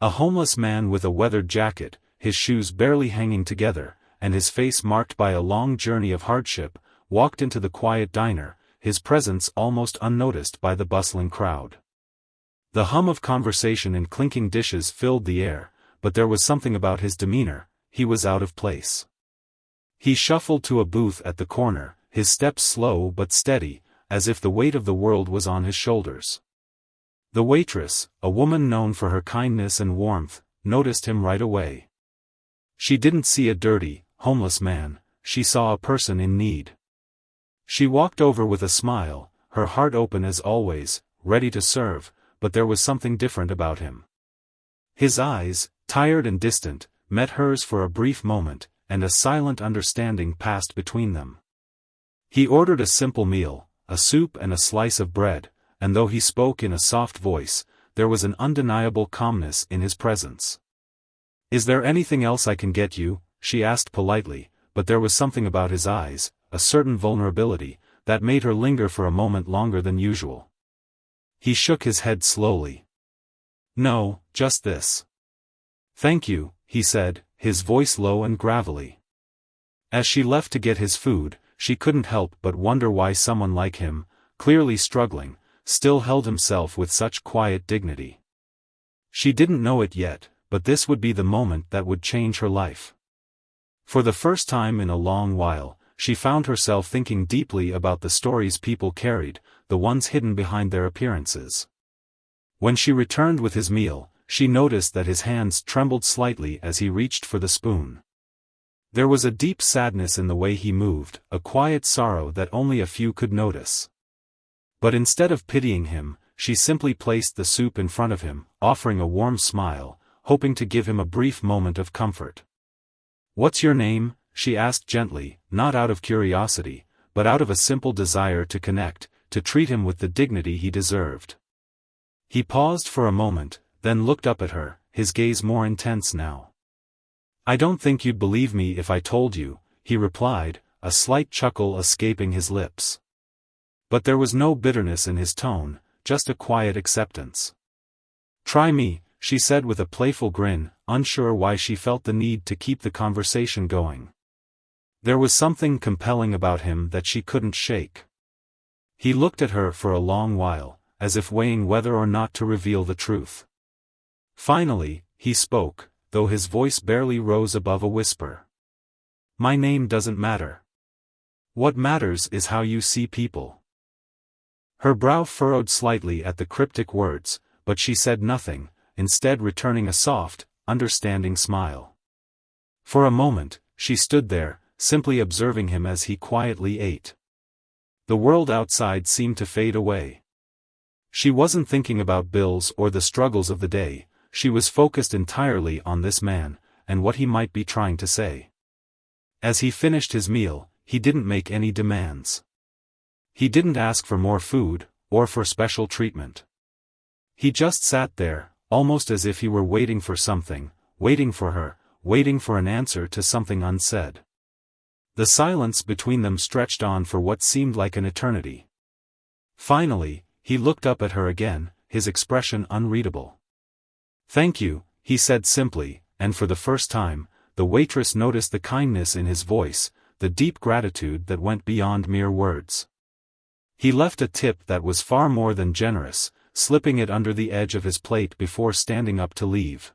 A homeless man with a weathered jacket, his shoes barely hanging together, and his face marked by a long journey of hardship, walked into the quiet diner, his presence almost unnoticed by the bustling crowd. The hum of conversation and clinking dishes filled the air, but there was something about his demeanor, he was out of place. He shuffled to a booth at the corner, his steps slow but steady, as if the weight of the world was on his shoulders. The waitress, a woman known for her kindness and warmth, noticed him right away. She didn't see a dirty, homeless man, she saw a person in need. She walked over with a smile, her heart open as always, ready to serve, but there was something different about him. His eyes, tired and distant, met hers for a brief moment, and a silent understanding passed between them. He ordered a simple meal, a soup and a slice of bread, and though he spoke in a soft voice, there was an undeniable calmness in his presence. "Is there anything else I can get you?" she asked politely, but there was something about his eyes, a certain vulnerability, that made her linger for a moment longer than usual. He shook his head slowly. "No, just this." "Thank you," he said, his voice low and gravelly. As she left to get his food, she couldn't help but wonder why someone like him, clearly struggling, still held himself with such quiet dignity. She didn't know it yet, but this would be the moment that would change her life. For the first time in a long while, she found herself thinking deeply about the stories people carried, the ones hidden behind their appearances. When she returned with his meal, she noticed that his hands trembled slightly as he reached for the spoon. There was a deep sadness in the way he moved, a quiet sorrow that only a few could notice. But instead of pitying him, she simply placed the soup in front of him, offering a warm smile, hoping to give him a brief moment of comfort. "What's your name?" she asked gently, not out of curiosity, but out of a simple desire to connect, to treat him with the dignity he deserved. He paused for a moment, then looked up at her, his gaze more intense now. "I don't think you'd believe me if I told you," he replied, a slight chuckle escaping his lips. But there was no bitterness in his tone, just a quiet acceptance. "Try me," she said with a playful grin, unsure why she felt the need to keep the conversation going. There was something compelling about him that she couldn't shake. He looked at her for a long while, as if weighing whether or not to reveal the truth. Finally, he spoke, though his voice barely rose above a whisper. "My name doesn't matter. What matters is how you see people." Her brow furrowed slightly at the cryptic words, but she said nothing, instead returning a soft, understanding smile. For a moment, she stood there, simply observing him as he quietly ate. The world outside seemed to fade away. She wasn't thinking about bills or the struggles of the day, she was focused entirely on this man, and what he might be trying to say. As he finished his meal, he didn't make any demands. He didn't ask for more food, or for special treatment. He just sat there, almost as if he were waiting for something, waiting for her, waiting for an answer to something unsaid. The silence between them stretched on for what seemed like an eternity. Finally, he looked up at her again, his expression unreadable. "Thank you," he said simply, and for the first time, the waitress noticed the kindness in his voice, the deep gratitude that went beyond mere words. He left a tip that was far more than generous, slipping it under the edge of his plate before standing up to leave.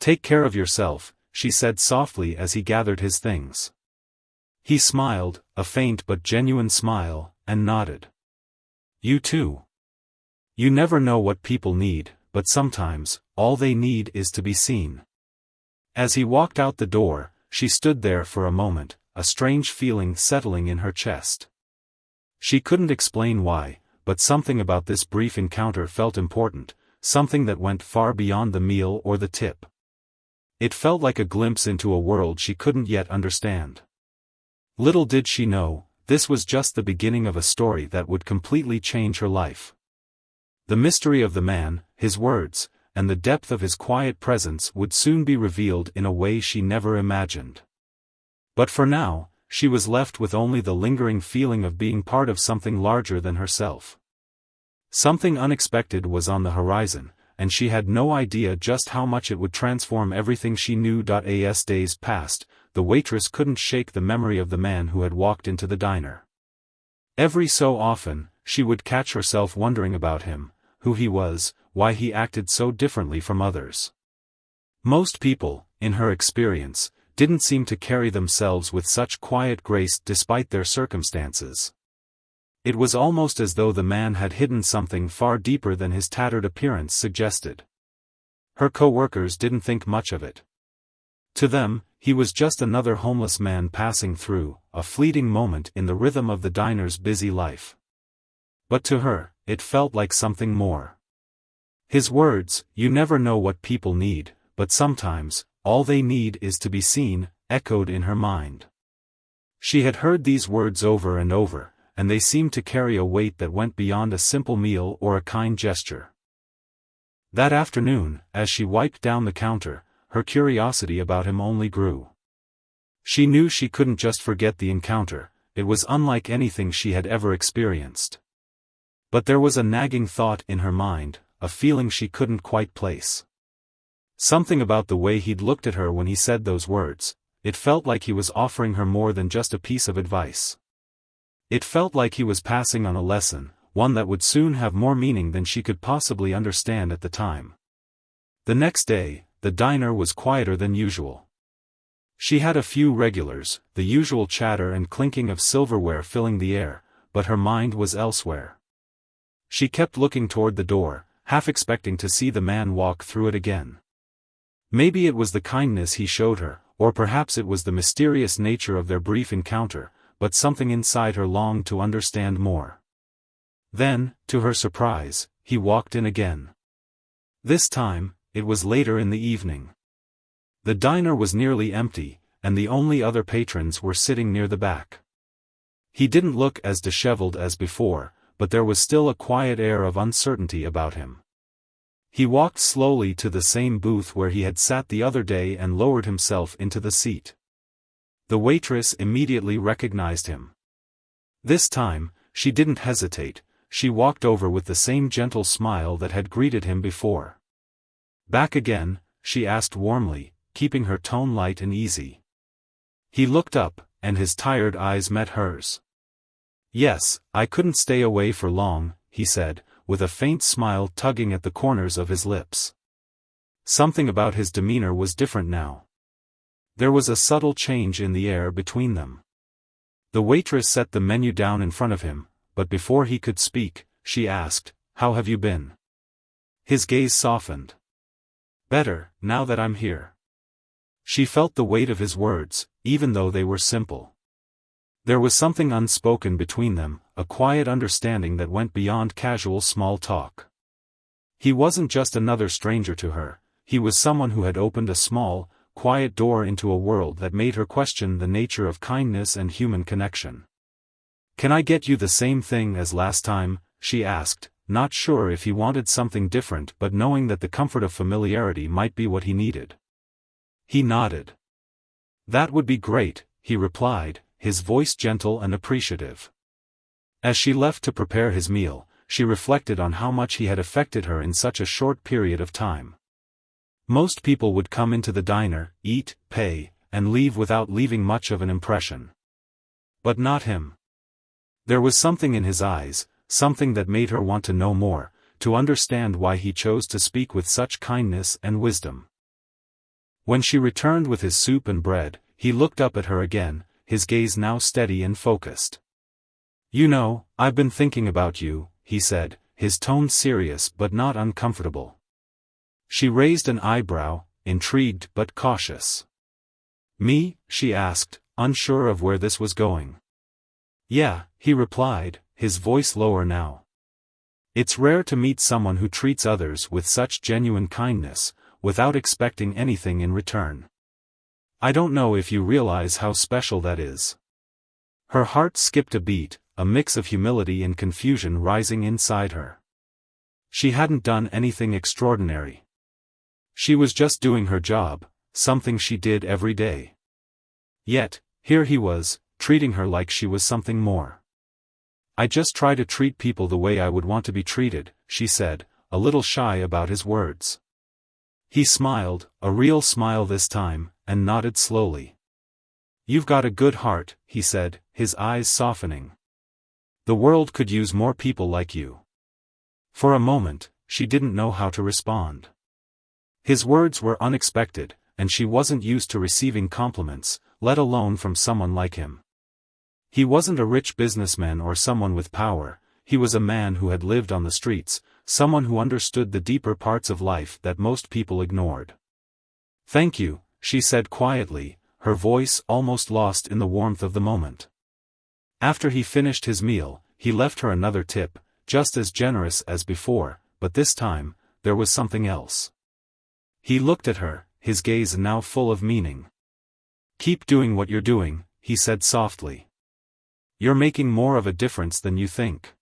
"Take care of yourself," she said softly as he gathered his things. He smiled, a faint but genuine smile, and nodded. "You too. You never know what people need, but sometimes, all they need is to be seen." As he walked out the door, she stood there for a moment, a strange feeling settling in her chest. She couldn't explain why, but something about this brief encounter felt important, something that went far beyond the meal or the tip. It felt like a glimpse into a world she couldn't yet understand. Little did she know, this was just the beginning of a story that would completely change her life. The mystery of the man, his words, and the depth of his quiet presence would soon be revealed in a way she never imagined. But for now, she was left with only the lingering feeling of being part of something larger than herself. Something unexpected was on the horizon, and she had no idea just how much it would transform everything she knew. As days passed, the waitress couldn't shake the memory of the man who had walked into the diner. Every so often, she would catch herself wondering about him, who he was, why he acted so differently from others. Most people, in her experience, didn't seem to carry themselves with such quiet grace despite their circumstances. It was almost as though the man had hidden something far deeper than his tattered appearance suggested. Her co-workers didn't think much of it. To them, he was just another homeless man passing through, a fleeting moment in the rhythm of the diner's busy life. But to her, it felt like something more. His words, "You never know what people need, but sometimes, all they need is to be seen," echoed in her mind. She had heard these words over and over, and they seemed to carry a weight that went beyond a simple meal or a kind gesture. That afternoon, as she wiped down the counter, her curiosity about him only grew. She knew she couldn't just forget the encounter, it was unlike anything she had ever experienced. But there was a nagging thought in her mind, a feeling she couldn't quite place. Something about the way he'd looked at her when he said those words, it felt like he was offering her more than just a piece of advice. It felt like he was passing on a lesson, one that would soon have more meaning than she could possibly understand at the time. The next day, the diner was quieter than usual. She had a few regulars, the usual chatter and clinking of silverware filling the air, but her mind was elsewhere. She kept looking toward the door, half expecting to see the man walk through it again. Maybe it was the kindness he showed her, or perhaps it was the mysterious nature of their brief encounter, but something inside her longed to understand more. Then, to her surprise, he walked in again. This time, it was later in the evening. The diner was nearly empty, and the only other patrons were sitting near the back. He didn't look as disheveled as before, but there was still a quiet air of uncertainty about him. He walked slowly to the same booth where he had sat the other day and lowered himself into the seat. The waitress immediately recognized him. This time, she didn't hesitate, she walked over with the same gentle smile that had greeted him before. "Back again?" she asked warmly, keeping her tone light and easy. He looked up, and his tired eyes met hers. "Yes, I couldn't stay away for long," he said, with a faint smile tugging at the corners of his lips. Something about his demeanor was different now. There was a subtle change in the air between them. The waitress set the menu down in front of him, but before he could speak, she asked, "How have you been?" His gaze softened. "Better, now that I'm here." She felt the weight of his words, even though they were simple. There was something unspoken between them, a quiet understanding that went beyond casual small talk. He wasn't just another stranger to her, he was someone who had opened a small, quiet door into a world that made her question the nature of kindness and human connection. "Can I get you the same thing as last time?" she asked, not sure if he wanted something different but knowing that the comfort of familiarity might be what he needed. He nodded. "That would be great," he replied, his voice gentle and appreciative. As she left to prepare his meal, she reflected on how much he had affected her in such a short period of time. Most people would come into the diner, eat, pay, and leave without leaving much of an impression. But not him. There was something in his eyes, something that made her want to know more, to understand why he chose to speak with such kindness and wisdom. When she returned with his soup and bread, he looked up at her again, his gaze now steady and focused. "You know, I've been thinking about you," he said, his tone serious but not uncomfortable. She raised an eyebrow, intrigued but cautious. "Me?" she asked, unsure of where this was going. "Yeah," he replied, his voice lower now. "It's rare to meet someone who treats others with such genuine kindness, without expecting anything in return. I don't know if you realize how special that is." Her heart skipped a beat, a mix of humility and confusion rising inside her. She hadn't done anything extraordinary. She was just doing her job, something she did every day. Yet, here he was, treating her like she was something more. "I just try to treat people the way I would want to be treated," she said, a little shy about his words. He smiled, a real smile this time, and nodded slowly. "You've got a good heart," he said, his eyes softening. "The world could use more people like you." For a moment, she didn't know how to respond. His words were unexpected, and she wasn't used to receiving compliments, let alone from someone like him. He wasn't a rich businessman or someone with power, he was a man who had lived on the streets, someone who understood the deeper parts of life that most people ignored. "Thank you," she said quietly, her voice almost lost in the warmth of the moment. After he finished his meal, he left her another tip, just as generous as before, but this time, there was something else. He looked at her, his gaze now full of meaning. "Keep doing what you're doing," he said softly. "You're making more of a difference than you think."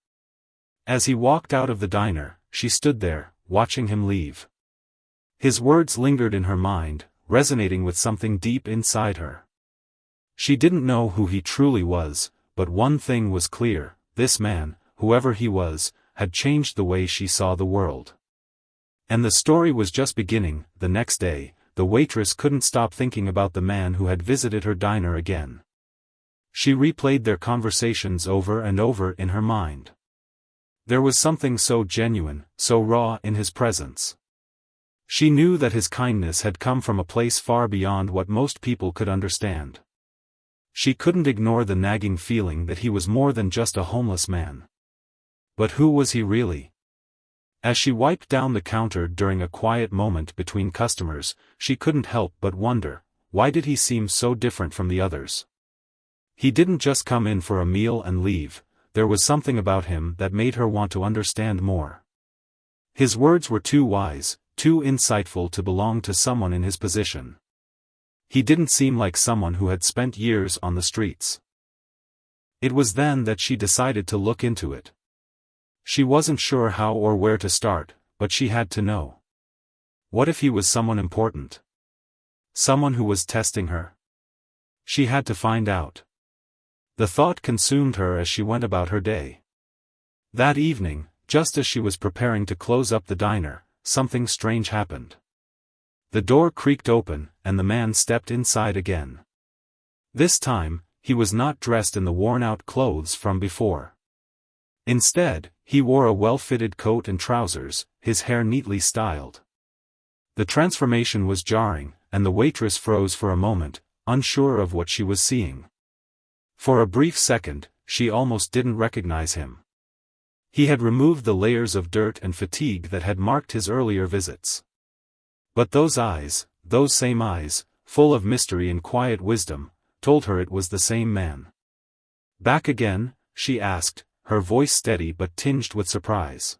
As he walked out of the diner, she stood there, watching him leave. His words lingered in her mind, resonating with something deep inside her. She didn't know who he truly was, but one thing was clear, this man, whoever he was, had changed the way she saw the world. And the story was just beginning. The next day, the waitress couldn't stop thinking about the man who had visited her diner again. She replayed their conversations over and over in her mind. There was something so genuine, so raw in his presence. She knew that his kindness had come from a place far beyond what most people could understand. She couldn't ignore the nagging feeling that he was more than just a homeless man. But who was he really? As she wiped down the counter during a quiet moment between customers, she couldn't help but wonder, why did he seem so different from the others? He didn't just come in for a meal and leave, there was something about him that made her want to understand more. His words were too wise, too insightful to belong to someone in his position. He didn't seem like someone who had spent years on the streets. It was then that she decided to look into it. She wasn't sure how or where to start, but she had to know. What if he was someone important? Someone who was testing her? She had to find out. The thought consumed her as she went about her day. That evening, just as she was preparing to close up the diner, something strange happened. The door creaked open, and the man stepped inside again. This time, he was not dressed in the worn-out clothes from before. Instead, he wore a well-fitted coat and trousers, his hair neatly styled. The transformation was jarring, and the waitress froze for a moment, unsure of what she was seeing. For a brief second, she almost didn't recognize him. He had removed the layers of dirt and fatigue that had marked his earlier visits. But those eyes, those same eyes, full of mystery and quiet wisdom, told her it was the same man. "Back again?" she asked, her voice steady but tinged with surprise.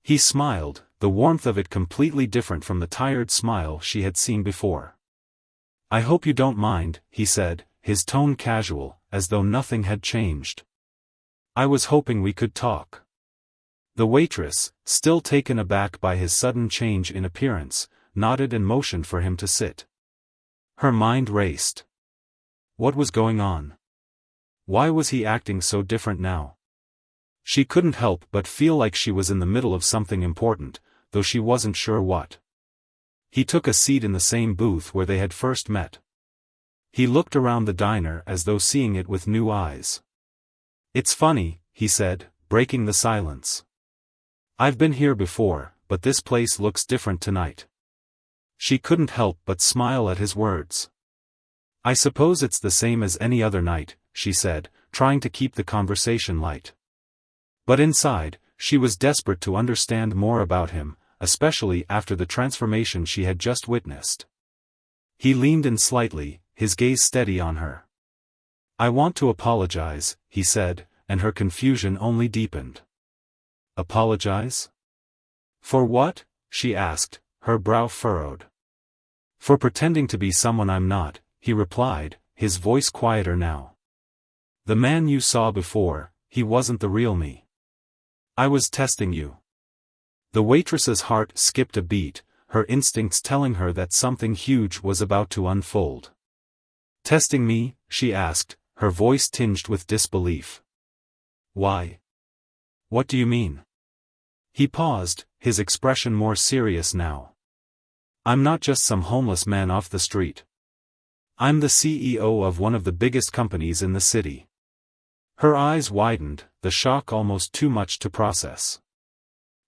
He smiled, the warmth of it completely different from the tired smile she had seen before. "I hope you don't mind," he said, his tone casual, as though nothing had changed. "I was hoping we could talk." The waitress, still taken aback by his sudden change in appearance, nodded and motioned for him to sit. Her mind raced. What was going on? Why was he acting so different now? She couldn't help but feel like she was in the middle of something important, though she wasn't sure what. He took a seat in the same booth where they had first met. He looked around the diner as though seeing it with new eyes. "It's funny," he said, breaking the silence. "I've been here before, but this place looks different tonight." She couldn't help but smile at his words. "I suppose it's the same as any other night," she said, trying to keep the conversation light. But inside, she was desperate to understand more about him, especially after the transformation she had just witnessed. He leaned in slightly, his gaze steady on her. "I want to apologize," he said, and her confusion only deepened. "Apologize? For what?" she asked, her brow furrowed. "For pretending to be someone I'm not," he replied, his voice quieter now. "The man you saw before, he wasn't the real me. I was testing you." The waitress's heart skipped a beat, her instincts telling her that something huge was about to unfold. "Testing me?" she asked, her voice tinged with disbelief. "Why? What do you mean?" He paused, his expression more serious now. "I'm not just some homeless man off the street. I'm the CEO of one of the biggest companies in the city." Her eyes widened, the shock almost too much to process.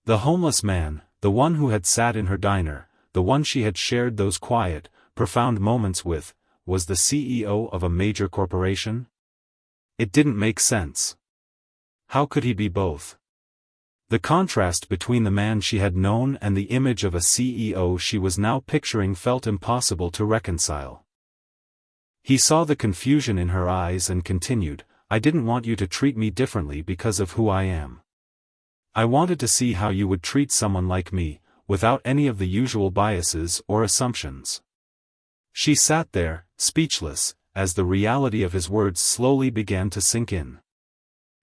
The homeless man, the one who had sat in her diner, the one she had shared those quiet, profound moments with, was the CEO of a major corporation? It didn't make sense. How could he be both? The contrast between the man she had known and the image of a CEO she was now picturing felt impossible to reconcile. He saw the confusion in her eyes and continued, "I didn't want you to treat me differently because of who I am. I wanted to see how you would treat someone like me, without any of the usual biases or assumptions." She sat there, speechless, as the reality of his words slowly began to sink in.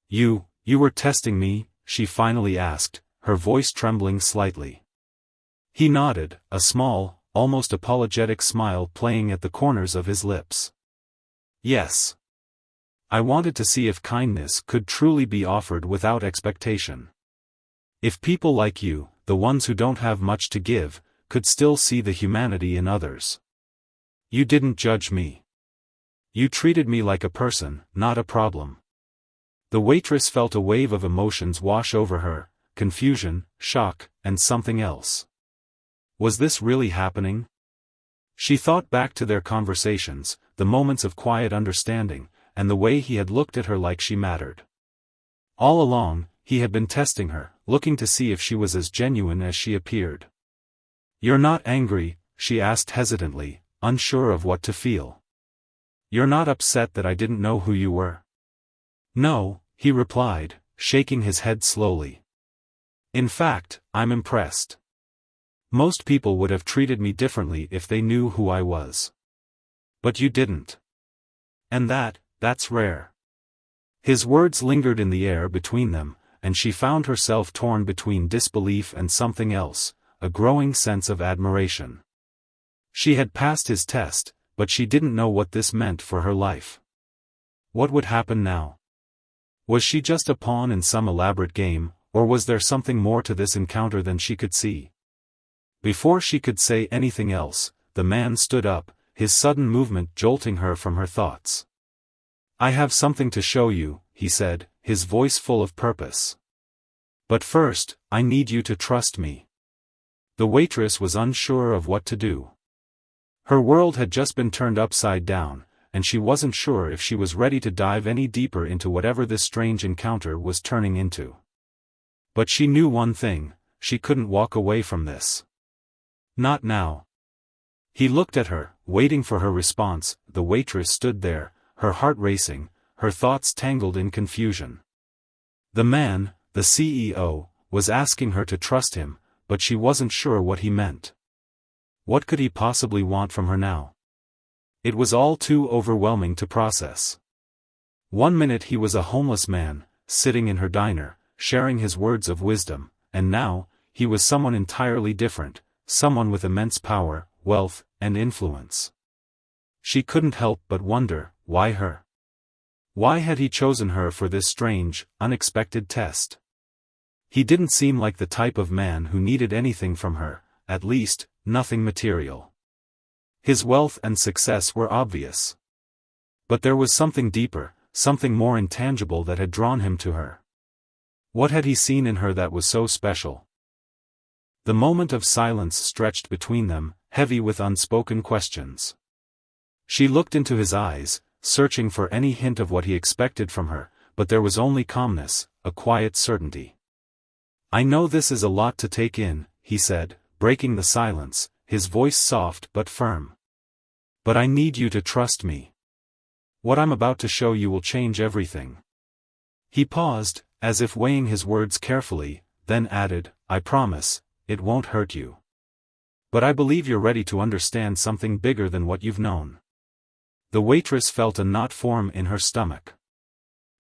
You were testing me?" she finally asked, her voice trembling slightly. He nodded, a small, almost apologetic smile playing at the corners of his lips. "Yes. I wanted to see if kindness could truly be offered without expectation. If people like you, the ones who don't have much to give, could still see the humanity in others. You didn't judge me. You treated me like a person, not a problem." The waitress felt a wave of emotions wash over her, confusion, shock, and something else. Was this really happening? She thought back to their conversations, the moments of quiet understanding, and the way he had looked at her like she mattered. All along, he had been testing her, looking to see if she was as genuine as she appeared. "You're not angry?" she asked hesitantly, unsure of what to feel. "You're not upset that I didn't know who you were?" "No," he replied, shaking his head slowly. "In fact, I'm impressed. Most people would have treated me differently if they knew who I was. But you didn't. And that's rare." His words lingered in the air between them, and she found herself torn between disbelief and something else, a growing sense of admiration. She had passed his test, but she didn't know what this meant for her life. What would happen now? Was she just a pawn in some elaborate game, or was there something more to this encounter than she could see? Before she could say anything else, the man stood up, his sudden movement jolting her from her thoughts. "I have something to show you," he said, his voice full of purpose. "But first, I need you to trust me." The waitress was unsure of what to do. Her world had just been turned upside down, and she wasn't sure if she was ready to dive any deeper into whatever this strange encounter was turning into. But she knew one thing, she couldn't walk away from this. Not now. He looked at her, waiting for her response. The waitress stood there, her heart racing, her thoughts tangled in confusion. The man, the CEO, was asking her to trust him, but she wasn't sure what he meant. What could he possibly want from her now? It was all too overwhelming to process. One minute he was a homeless man, sitting in her diner, sharing his words of wisdom, and now, he was someone entirely different, someone with immense power, wealth, and influence. She couldn't help but wonder, why her? Why had he chosen her for this strange, unexpected test? He didn't seem like the type of man who needed anything from her, at least, nothing material. His wealth and success were obvious. But there was something deeper, something more intangible that had drawn him to her. What had he seen in her that was so special? The moment of silence stretched between them, heavy with unspoken questions. She looked into his eyes, searching for any hint of what he expected from her, but there was only calmness, a quiet certainty. "I know this is a lot to take in," he said, breaking the silence, his voice soft but firm. "But I need you to trust me. What I'm about to show you will change everything." He paused, as if weighing his words carefully, then added, "I promise, it won't hurt you. But I believe you're ready to understand something bigger than what you've known." The waitress felt a knot form in her stomach.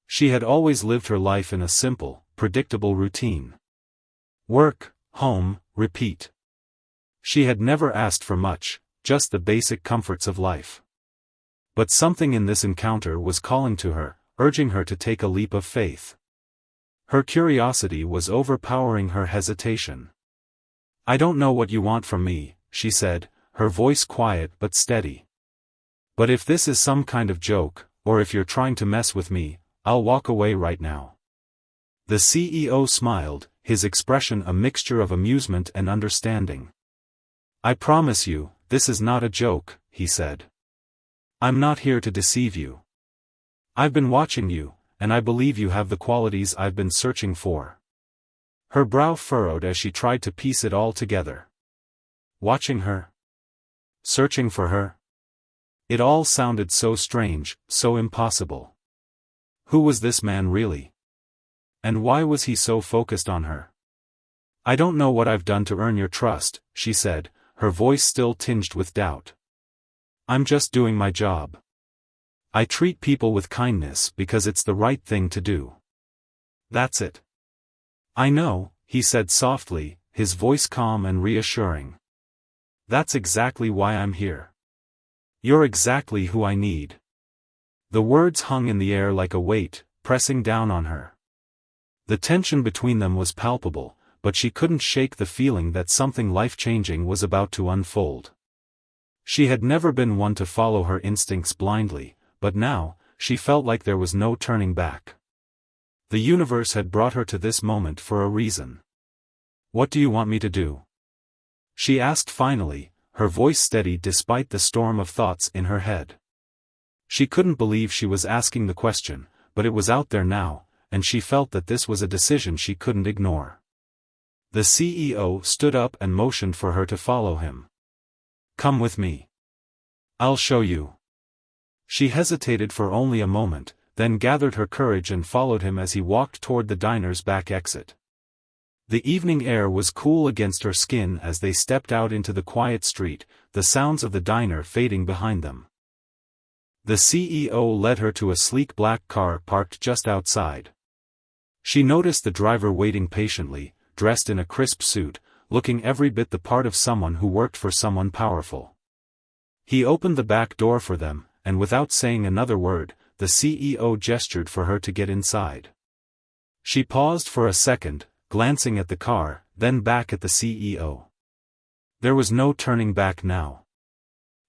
She had always lived her life in a simple, predictable routine. Work, home, repeat. She had never asked for much, just the basic comforts of life. But something in this encounter was calling to her, urging her to take a leap of faith. Her curiosity was overpowering her hesitation. "I don't know what you want from me," she said, her voice quiet but steady. "But if this is some kind of joke, or if you're trying to mess with me, I'll walk away right now." The CEO smiled, his expression a mixture of amusement and understanding. "I promise you, this is not a joke," he said. "I'm not here to deceive you. I've been watching you, and I believe you have the qualities I've been searching for." Her brow furrowed as she tried to piece it all together. Watching her? Searching for her? It all sounded so strange, so impossible. Who was this man really? And why was he so focused on her? "I don't know what I've done to earn your trust," she said, her voice still tinged with doubt. "I'm just doing my job. I treat people with kindness because it's the right thing to do. That's it." "I know," he said softly, his voice calm and reassuring. "That's exactly why I'm here. You're exactly who I need." The words hung in the air like a weight, pressing down on her. The tension between them was palpable, but she couldn't shake the feeling that something life-changing was about to unfold. She had never been one to follow her instincts blindly, but now, she felt like there was no turning back. The universe had brought her to this moment for a reason. "What do you want me to do?" she asked finally, her voice steady despite the storm of thoughts in her head. She couldn't believe she was asking the question, but it was out there now, and she felt that this was a decision she couldn't ignore. The CEO stood up and motioned for her to follow him. "Come with me. I'll show you." She hesitated for only a moment, then gathered her courage and followed him as he walked toward the diner's back exit. The evening air was cool against her skin as they stepped out into the quiet street, the sounds of the diner fading behind them. The CEO led her to a sleek black car parked just outside. She noticed the driver waiting patiently, dressed in a crisp suit, looking every bit the part of someone who worked for someone powerful. He opened the back door for them, and without saying another word, the CEO gestured for her to get inside. She paused for a second, glancing at the car, then back at the CEO. There was no turning back now.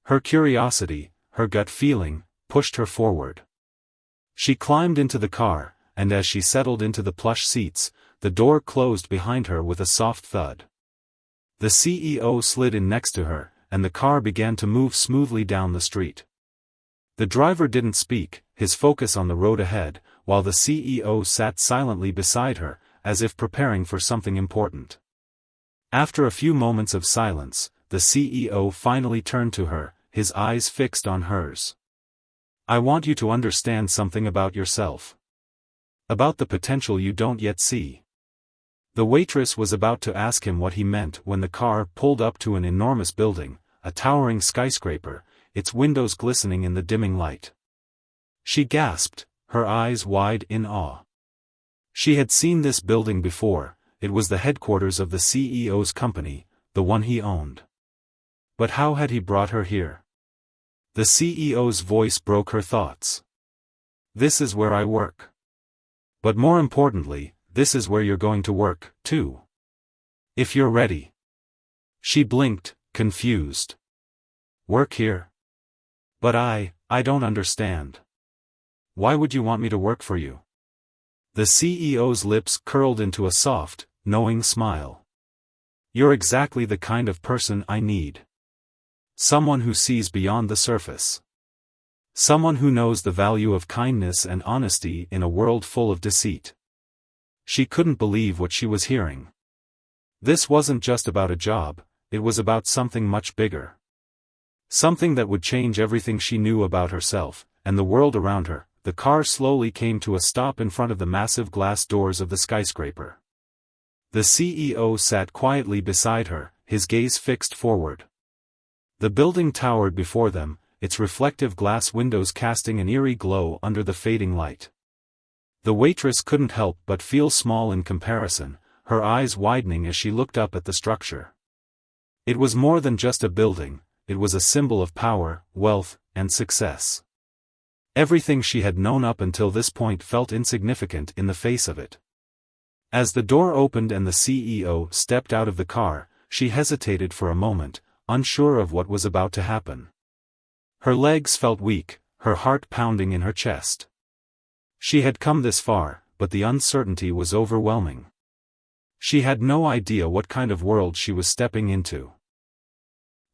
Her curiosity, her gut feeling, pushed her forward. She climbed into the car, and as she settled into the plush seats, the door closed behind her with a soft thud. The CEO slid in next to her, and the car began to move smoothly down the street. The driver didn't speak, his focus on the road ahead, while the CEO sat silently beside her, as if preparing for something important. After a few moments of silence, the CEO finally turned to her, his eyes fixed on hers. "I want you to understand something about yourself. About the potential you don't yet see." The waitress was about to ask him what he meant when the car pulled up to an enormous building, a towering skyscraper, its windows glistening in the dimming light. She gasped, her eyes wide in awe. She had seen this building before, it was the headquarters of the CEO's company, the one he owned. But how had he brought her here? The CEO's voice broke her thoughts. "This is where I work. But more importantly, this is where you're going to work, too. If you're ready." She blinked, confused. "Work here? But I don't understand. Why would you want me to work for you?" The CEO's lips curled into a soft, knowing smile. "You're exactly the kind of person I need. Someone who sees beyond the surface. Someone who knows the value of kindness and honesty in a world full of deceit." She couldn't believe what she was hearing. This wasn't just about a job, it was about something much bigger. Something that would change everything she knew about herself, and the world around her. The car slowly came to a stop in front of the massive glass doors of the skyscraper. The CEO sat quietly beside her, his gaze fixed forward. The building towered before them, its reflective glass windows casting an eerie glow under the fading light. The waitress couldn't help but feel small in comparison, her eyes widening as she looked up at the structure. It was more than just a building, it was a symbol of power, wealth, and success. Everything she had known up until this point felt insignificant in the face of it. As the door opened and the CEO stepped out of the car, she hesitated for a moment, unsure of what was about to happen. Her legs felt weak, her heart pounding in her chest. She had come this far, but the uncertainty was overwhelming. She had no idea what kind of world she was stepping into.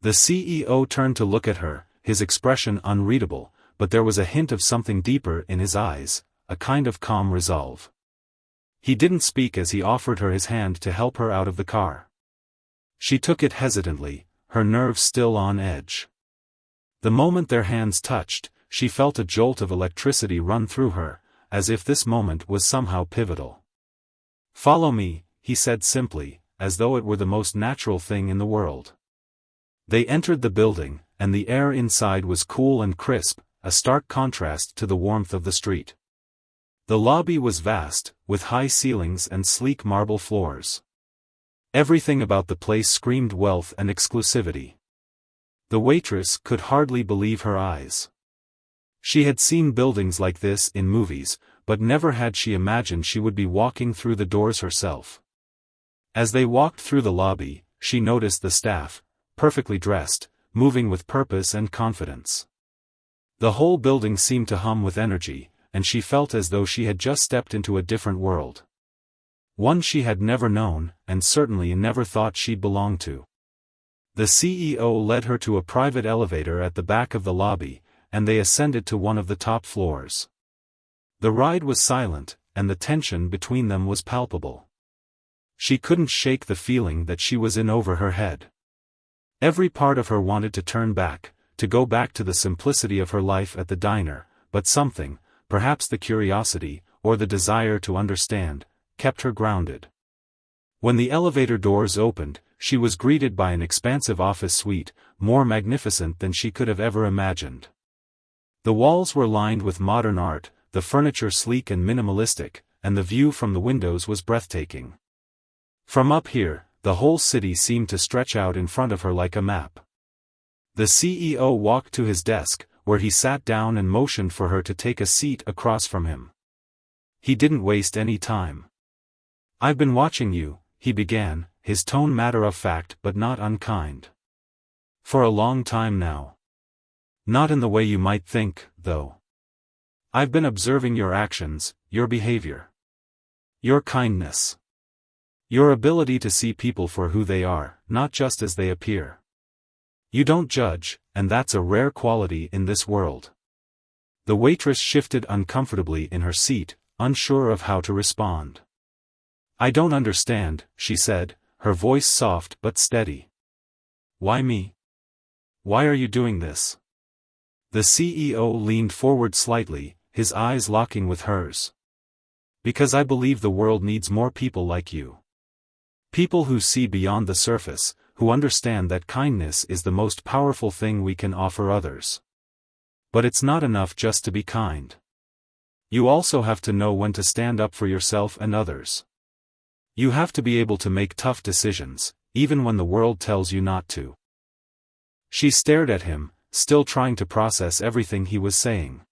The CEO turned to look at her, his expression unreadable, but there was a hint of something deeper in his eyes, a kind of calm resolve. He didn't speak as he offered her his hand to help her out of the car. She took it hesitantly, her nerves still on edge. The moment their hands touched, she felt a jolt of electricity run through her, as if this moment was somehow pivotal. "Follow me," he said simply, as though it were the most natural thing in the world. They entered the building, and the air inside was cool and crisp, a stark contrast to the warmth of the street. The lobby was vast, with high ceilings and sleek marble floors. Everything about the place screamed wealth and exclusivity. The waitress could hardly believe her eyes. She had seen buildings like this in movies, but never had she imagined she would be walking through the doors herself. As they walked through the lobby, she noticed the staff, perfectly dressed, moving with purpose and confidence. The whole building seemed to hum with energy, and she felt as though she had just stepped into a different world. One she had never known, and certainly never thought she'd belong to. The CEO led her to a private elevator at the back of the lobby, and they ascended to one of the top floors. The ride was silent, and the tension between them was palpable. She couldn't shake the feeling that she was in over her head. Every part of her wanted to turn back, to go back to the simplicity of her life at the diner, but something, perhaps the curiosity, or the desire to understand, kept her grounded. When the elevator doors opened, she was greeted by an expansive office suite, more magnificent than she could have ever imagined. The walls were lined with modern art, the furniture sleek and minimalistic, and the view from the windows was breathtaking. From up here, the whole city seemed to stretch out in front of her like a map. The CEO walked to his desk, where he sat down and motioned for her to take a seat across from him. He didn't waste any time. "I've been watching you," he began, his tone matter-of-fact but not unkind. "For a long time now. Not in the way you might think, though. I've been observing your actions, your behavior. Your kindness. Your ability to see people for who they are, not just as they appear. You don't judge, and that's a rare quality in this world." The waitress shifted uncomfortably in her seat, unsure of how to respond. "I don't understand," she said, her voice soft but steady. "Why me? Why are you doing this?" The CEO leaned forward slightly, his eyes locking with hers. "Because I believe the world needs more people like you. People who see beyond the surface, who understand that kindness is the most powerful thing we can offer others. But it's not enough just to be kind. You also have to know when to stand up for yourself and others. You have to be able to make tough decisions, even when the world tells you not to." She stared at him, still trying to process everything he was saying.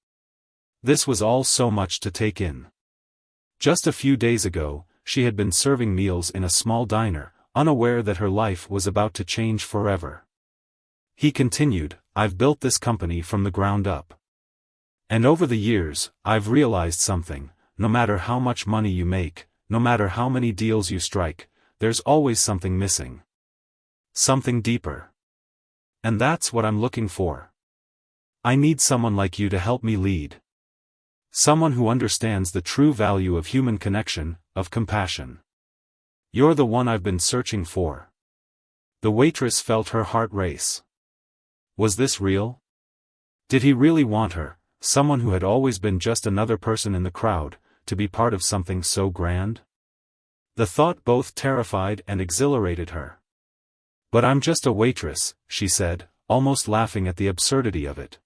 This was all so much to take in. Just a few days ago, she had been serving meals in a small diner, unaware that her life was about to change forever. He continued, "I've built this company from the ground up. And over the years, I've realized something: no matter how much money you make, no matter how many deals you strike, there's always something missing. Something deeper. And that's what I'm looking for. I need someone like you to help me lead. Someone who understands the true value of human connection, of compassion. You're the one I've been searching for." The waitress felt her heart race. Was this real? Did he really want her, someone who had always been just another person in the crowd, to be part of something so grand? The thought both terrified and exhilarated her. "But I'm just a waitress," she said, almost laughing at the absurdity of it.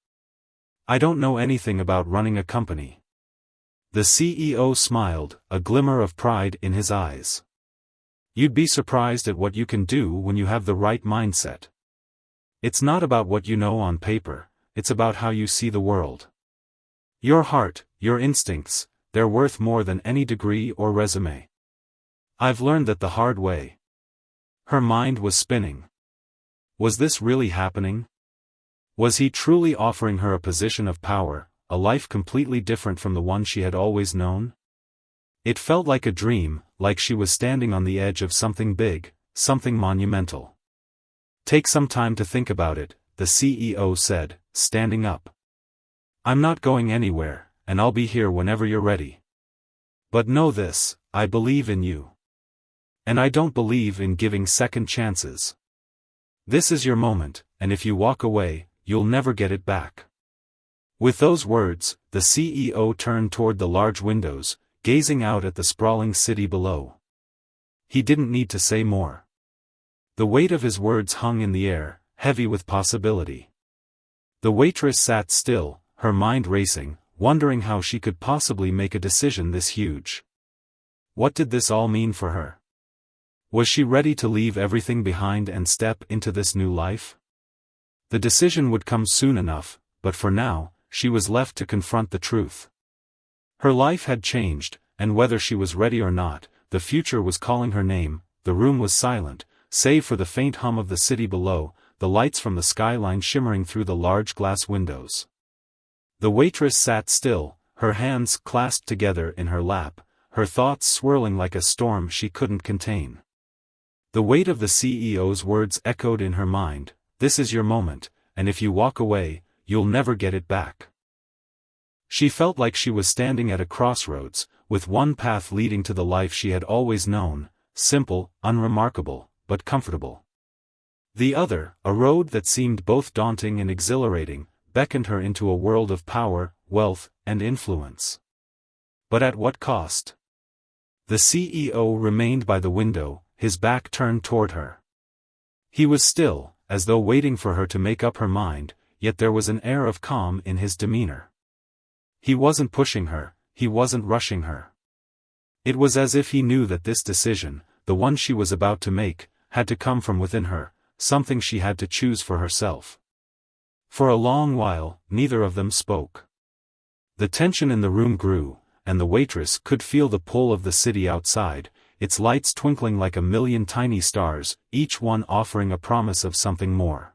"I don't know anything about running a company." The CEO smiled, a glimmer of pride in his eyes. "You'd be surprised at what you can do when you have the right mindset. It's not about what you know on paper, it's about how you see the world. Your heart, your instincts, they're worth more than any degree or resume. I've learned that the hard way." Her mind was spinning. Was this really happening? Was he truly offering her a position of power, a life completely different from the one she had always known? It felt like a dream, like she was standing on the edge of something big, something monumental. "Take some time to think about it," the CEO said, standing up. "I'm not going anywhere, and I'll be here whenever you're ready. But know this, I believe in you. And I don't believe in giving second chances. This is your moment, and if you walk away, you'll never get it back." With those words, the CEO turned toward the large windows, gazing out at the sprawling city below. He didn't need to say more. The weight of his words hung in the air, heavy with possibility. The waitress sat still, her mind racing, wondering how she could possibly make a decision this huge. What did this all mean for her? Was she ready to leave everything behind and step into this new life? The decision would come soon enough, but for now, she was left to confront the truth. Her life had changed, and whether she was ready or not, the future was calling her name. The room was silent, save for the faint hum of the city below, the lights from the skyline shimmering through the large glass windows. The waitress sat still, her hands clasped together in her lap, her thoughts swirling like a storm she couldn't contain. The weight of the CEO's words echoed in her mind: "This is your moment, and if you walk away, you'll never get it back." She felt like she was standing at a crossroads, with one path leading to the life she had always known, simple, unremarkable, but comfortable. The other, a road that seemed both daunting and exhilarating, beckoned her into a world of power, wealth, and influence. But at what cost? The CEO remained by the window, his back turned toward her. He was still, as though waiting for her to make up her mind, yet there was an air of calm in his demeanor. He wasn't pushing her, he wasn't rushing her. It was as if he knew that this decision, the one she was about to make, had to come from within her, something she had to choose for herself. For a long while, neither of them spoke. The tension in the room grew, and the waitress could feel the pull of the city outside, its lights twinkling like a million tiny stars, each one offering a promise of something more.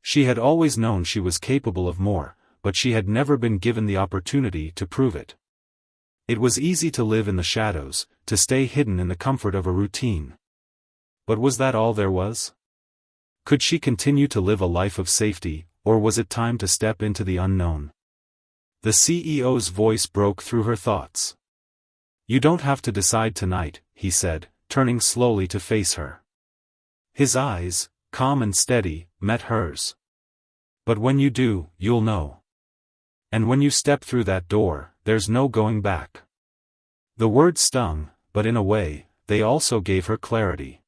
She had always known she was capable of more, but she had never been given the opportunity to prove it. It was easy to live in the shadows, to stay hidden in the comfort of a routine. But was that all there was? Could she continue to live a life of safety, or was it time to step into the unknown? The CEO's voice broke through her thoughts. "You don't have to decide tonight," he said, turning slowly to face her. His eyes, calm and steady, met hers. "But when you do, you'll know. And when you step through that door, there's no going back." The words stung, but in a way, they also gave her clarity.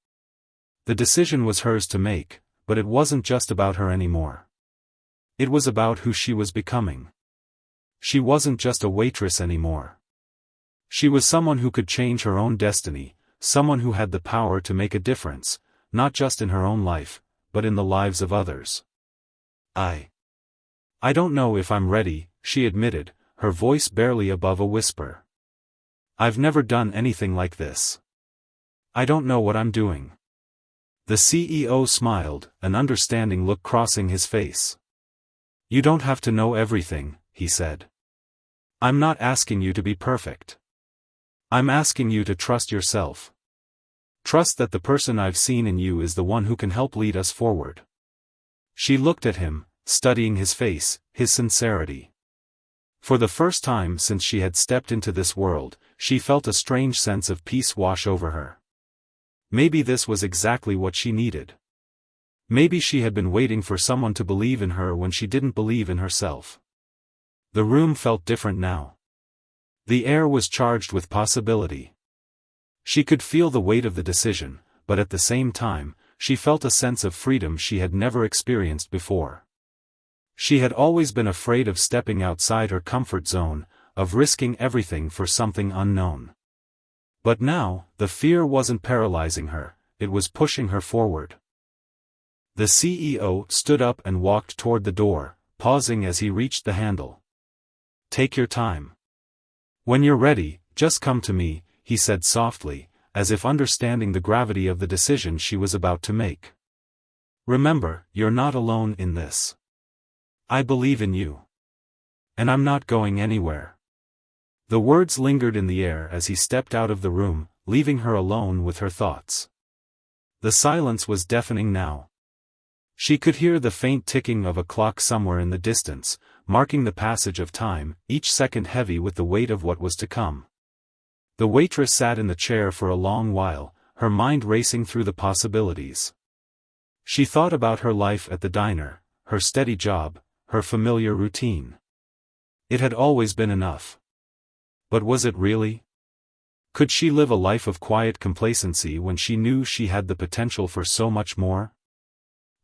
The decision was hers to make, but it wasn't just about her anymore. It was about who she was becoming. She wasn't just a waitress anymore. She was someone who could change her own destiny, someone who had the power to make a difference, not just in her own life, but in the lives of others. I don't know if I'm ready," she admitted, her voice barely above a whisper. "I've never done anything like this. I don't know what I'm doing." The CEO smiled, an understanding look crossing his face. "You don't have to know everything," he said. "I'm not asking you to be perfect. I'm asking you to trust yourself. Trust that the person I've seen in you is the one who can help lead us forward." She looked at him, studying his face, his sincerity. For the first time since she had stepped into this world, she felt a strange sense of peace wash over her. Maybe this was exactly what she needed. Maybe she had been waiting for someone to believe in her when she didn't believe in herself. The room felt different now. The air was charged with possibility. She could feel the weight of the decision, but at the same time, she felt a sense of freedom she had never experienced before. She had always been afraid of stepping outside her comfort zone, of risking everything for something unknown. But now, the fear wasn't paralyzing her, it was pushing her forward. The CEO stood up and walked toward the door, pausing as he reached the handle. "Take your time. When you're ready, just come to me," he said softly, as if understanding the gravity of the decision she was about to make. "Remember, you're not alone in this. I believe in you. And I'm not going anywhere." The words lingered in the air as he stepped out of the room, leaving her alone with her thoughts. The silence was deafening now. She could hear the faint ticking of a clock somewhere in the distance, marking the passage of time, each second heavy with the weight of what was to come. The waitress sat in the chair for a long while, her mind racing through the possibilities. She thought about her life at the diner, her steady job, her familiar routine. It had always been enough. But was it really? Could she live a life of quiet complacency when she knew she had the potential for so much more?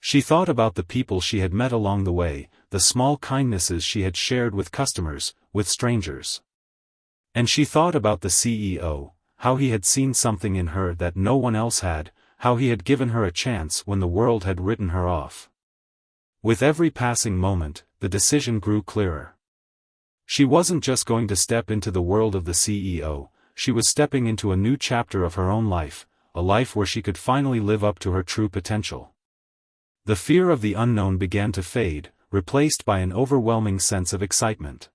She thought about the people she had met along the way, the small kindnesses she had shared with customers, with strangers. And she thought about the CEO, how he had seen something in her that no one else had, how he had given her a chance when the world had written her off. With every passing moment, the decision grew clearer. She wasn't just going to step into the world of the CEO, she was stepping into a new chapter of her own life, a life where she could finally live up to her true potential. The fear of the unknown began to fade, replaced by an overwhelming sense of excitement.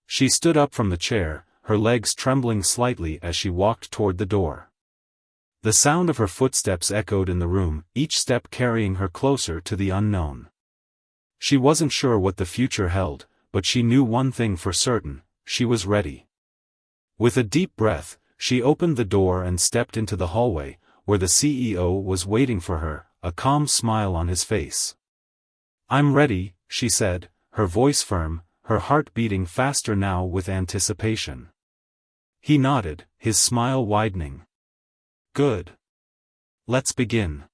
She stood up from the chair, her legs trembling slightly as she walked toward the door. The sound of her footsteps echoed in the room, each step carrying her closer to the unknown. She wasn't sure what the future held, but she knew one thing for certain: she was ready. With a deep breath, she opened the door and stepped into the hallway, where the CEO was waiting for her, a calm smile on his face. "I'm ready," she said, her voice firm, her heart beating faster now with anticipation. He nodded, his smile widening. "Good. Let's begin."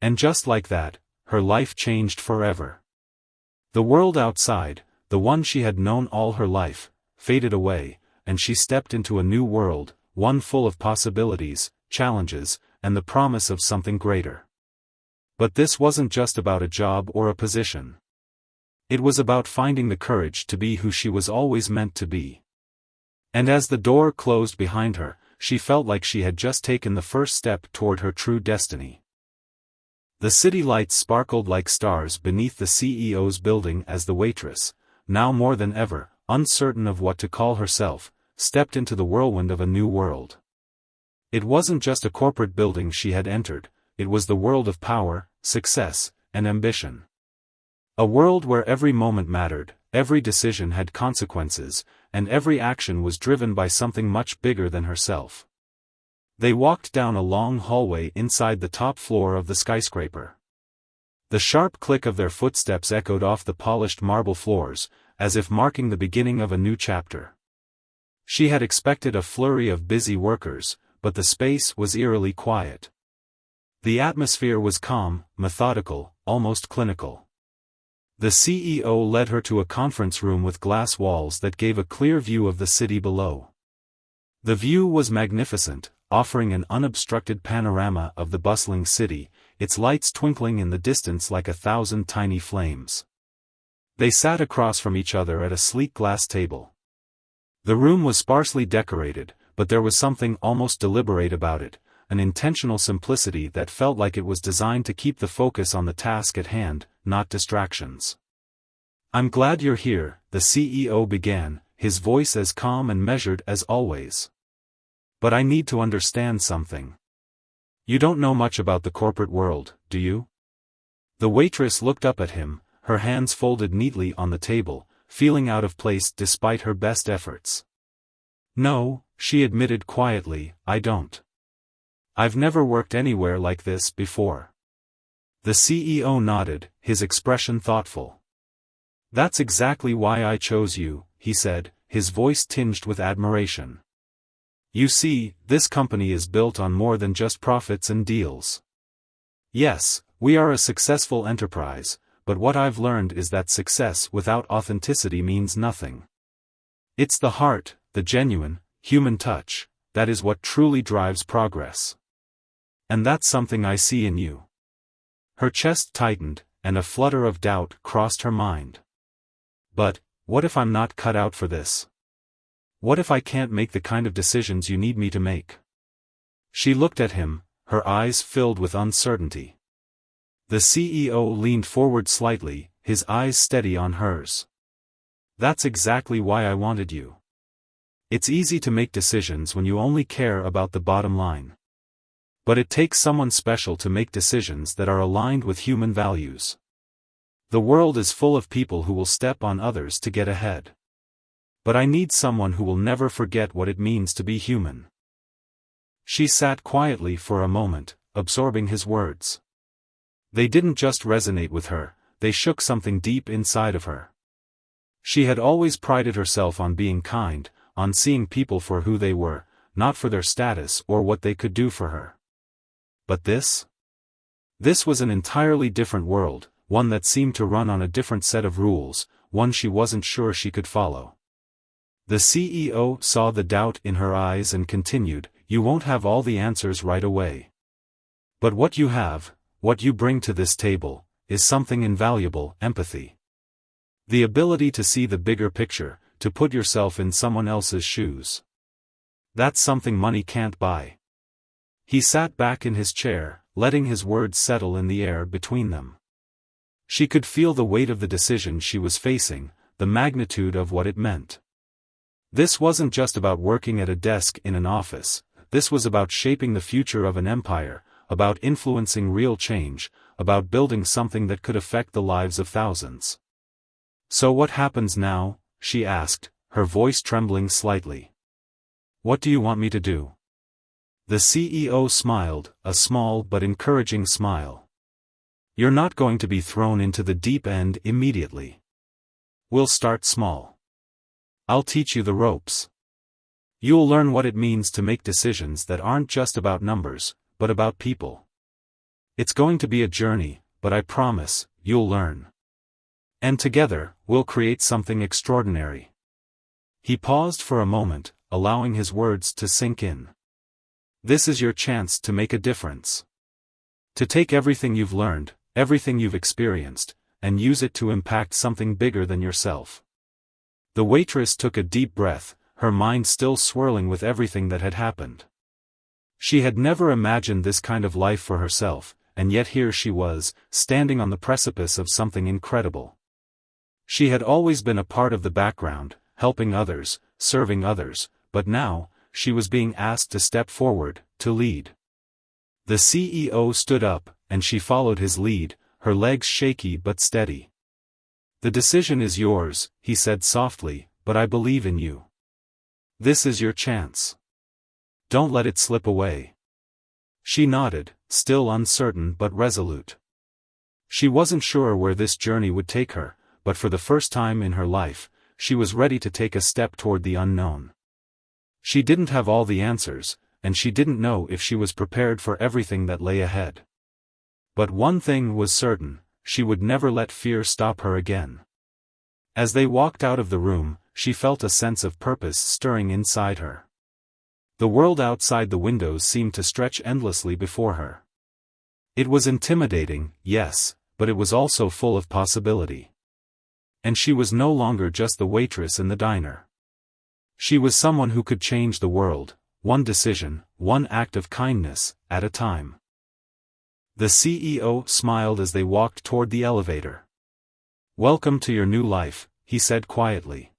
And just like that, her life changed forever. The world outside, the one she had known all her life, faded away, and she stepped into a new world, one full of possibilities, challenges, and the promise of something greater. But this wasn't just about a job or a position. It was about finding the courage to be who she was always meant to be. And as the door closed behind her, she felt like she had just taken the first step toward her true destiny. The city lights sparkled like stars beneath the CEO's building as the waitress, now more than ever, uncertain of what to call herself, stepped into the whirlwind of a new world. It wasn't just a corporate building she had entered, it was the world of power, success, and ambition. A world where every moment mattered, every decision had consequences, and every action was driven by something much bigger than herself. They walked down a long hallway inside the top floor of the skyscraper. The sharp click of their footsteps echoed off the polished marble floors, as if marking the beginning of a new chapter. She had expected a flurry of busy workers, but the space was eerily quiet. The atmosphere was calm, methodical, almost clinical. The CEO led her to a conference room with glass walls that gave a clear view of the city below. The view was magnificent, offering an unobstructed panorama of the bustling city, its lights twinkling in the distance like 1,000 tiny flames. They sat across from each other at a sleek glass table. The room was sparsely decorated, but there was something almost deliberate about it, an intentional simplicity that felt like it was designed to keep the focus on the task at hand, not distractions. "I'm glad you're here," the CEO began, his voice as calm and measured as always. "But I need to understand something. You don't know much about the corporate world, do you?" The waitress looked up at him, her hands folded neatly on the table, feeling out of place despite her best efforts. "No," she admitted quietly, "I don't. I've never worked anywhere like this before." The CEO nodded, his expression thoughtful. "That's exactly why I chose you," he said, his voice tinged with admiration. "You see, this company is built on more than just profits and deals. Yes, we are a successful enterprise, but what I've learned is that success without authenticity means nothing. It's the heart, the genuine, human touch, that is what truly drives progress. And that's something I see in you." Her chest tightened, and a flutter of doubt crossed her mind. "But, what if I'm not cut out for this? What if I can't make the kind of decisions you need me to make?" She looked at him, her eyes filled with uncertainty. The CEO leaned forward slightly, his eyes steady on hers. That's exactly why I wanted you. It's easy to make decisions when you only care about the bottom line. But it takes someone special to make decisions that are aligned with human values. The world is full of people who will step on others to get ahead. But I need someone who will never forget what it means to be human. She sat quietly for a moment, absorbing his words. They didn't just resonate with her, they shook something deep inside of her. She had always prided herself on being kind, on seeing people for who they were, not for their status or what they could do for her. But this? This was an entirely different world, one that seemed to run on a different set of rules, one she wasn't sure she could follow. The CEO saw the doubt in her eyes and continued, "You won't have all the answers right away. But what you have, what you bring to this table, is something invaluable: empathy. The ability to see the bigger picture, to put yourself in someone else's shoes. That's something money can't buy." He sat back in his chair, letting his words settle in the air between them. She could feel the weight of the decision she was facing, the magnitude of what it meant. This wasn't just about working at a desk in an office, this was about shaping the future of an empire, about influencing real change, about building something that could affect the lives of thousands. "So what happens now?" she asked, her voice trembling slightly. "What do you want me to do?" The CEO smiled, a small but encouraging smile. "You're not going to be thrown into the deep end immediately. We'll start small. I'll teach you the ropes. You'll learn what it means to make decisions that aren't just about numbers, but about people. It's going to be a journey, but I promise, you'll learn. And together, we'll create something extraordinary." He paused for a moment, allowing his words to sink in. "This is your chance to make a difference. To take everything you've learned, everything you've experienced, and use it to impact something bigger than yourself." The waitress took a deep breath, her mind still swirling with everything that had happened. She had never imagined this kind of life for herself, and yet here she was, standing on the precipice of something incredible. She had always been a part of the background, helping others, serving others, but now, she was being asked to step forward, to lead. The CEO stood up, and she followed his lead, her legs shaky but steady. "The decision is yours," he said softly, "but I believe in you. This is your chance. Don't let it slip away." She nodded, still uncertain but resolute. She wasn't sure where this journey would take her, but for the first time in her life, she was ready to take a step toward the unknown. She didn't have all the answers, and she didn't know if she was prepared for everything that lay ahead. But one thing was certain, she would never let fear stop her again. As they walked out of the room, she felt a sense of purpose stirring inside her. The world outside the windows seemed to stretch endlessly before her. It was intimidating, yes, but it was also full of possibility. And she was no longer just the waitress in the diner. She was someone who could change the world, one decision, one act of kindness, at a time. The CEO smiled as they walked toward the elevator. "Welcome to your new life," he said quietly.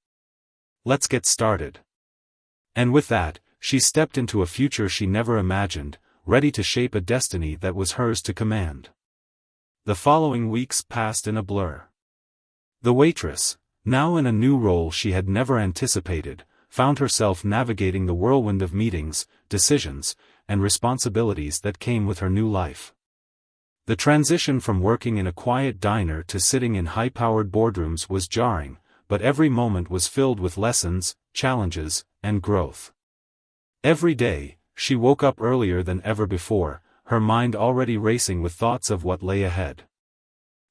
"Let's get started." And with that, she stepped into a future she never imagined, ready to shape a destiny that was hers to command. The following weeks passed in a blur. The waitress, now in a new role she had never anticipated, found herself navigating the whirlwind of meetings, decisions, and responsibilities that came with her new life. The transition from working in a quiet diner to sitting in high-powered boardrooms was jarring, but every moment was filled with lessons, challenges, and growth. Every day, she woke up earlier than ever before, her mind already racing with thoughts of what lay ahead.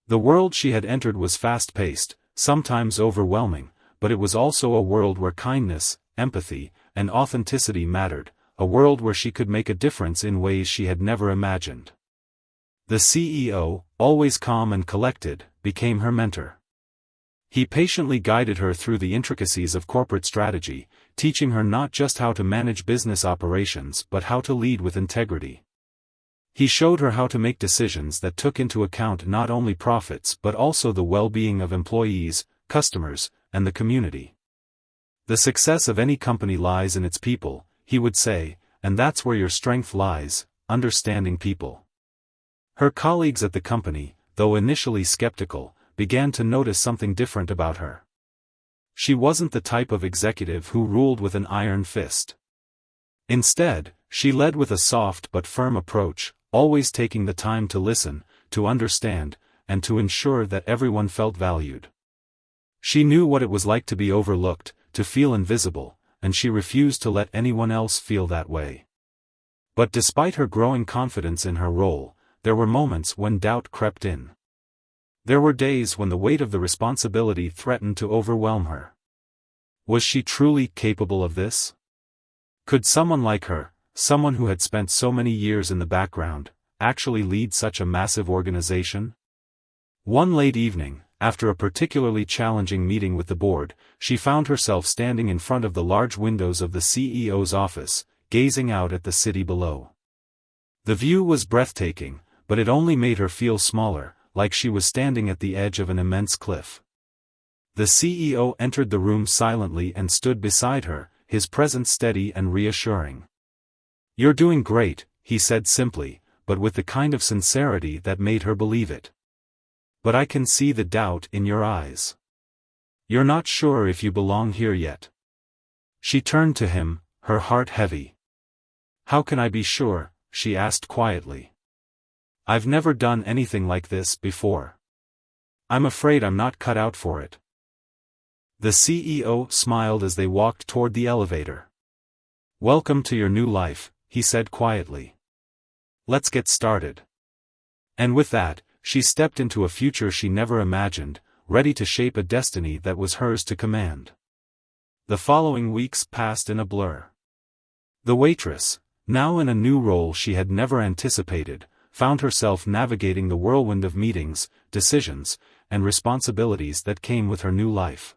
The world she had entered was fast-paced, sometimes overwhelming, but it was also a world where kindness, empathy, and authenticity mattered, a world where she could make a difference in ways she had never imagined. The CEO, always calm and collected, became her mentor. He patiently guided her through the intricacies of corporate strategy, teaching her not just how to manage business operations but how to lead with integrity. He showed her how to make decisions that took into account not only profits but also the well-being of employees, customers, and the community. The success of any company lies in its people, he would say, and that's where your strength lies, understanding people. Her colleagues at the company, though initially skeptical, began to notice something different about her. She wasn't the type of executive who ruled with an iron fist. Instead, she led with a soft but firm approach, always taking the time to listen, to understand, and to ensure that everyone felt valued. She knew what it was like to be overlooked, to feel invisible, and she refused to let anyone else feel that way. But despite her growing confidence in her role, there were moments when doubt crept in. There were days when the weight of the responsibility threatened to overwhelm her. Was she truly capable of this? Could someone like her, someone who had spent so many years in the background, actually lead such a massive organization? One late evening, after a particularly challenging meeting with the board, she found herself standing in front of the large windows of the CEO's office, gazing out at the city below. The view was breathtaking, but it only made her feel smaller, like she was standing at the edge of an immense cliff. The CEO entered the room silently and stood beside her, his presence steady and reassuring. "You're doing great," he said simply, but with the kind of sincerity that made her believe it. "But I can see the doubt in your eyes. You're not sure if you belong here yet." She turned to him, her heart heavy. "How can I be sure?" she asked quietly. "I've never done anything like this before. I'm afraid I'm not cut out for it." The CEO smiled as they walked toward the elevator. "Welcome to your new life," he said quietly. "Let's get started." And with that, she stepped into a future she never imagined, ready to shape a destiny that was hers to command. The following weeks passed in a blur. The waitress, now in a new role she had never anticipated, found herself navigating the whirlwind of meetings, decisions, and responsibilities that came with her new life.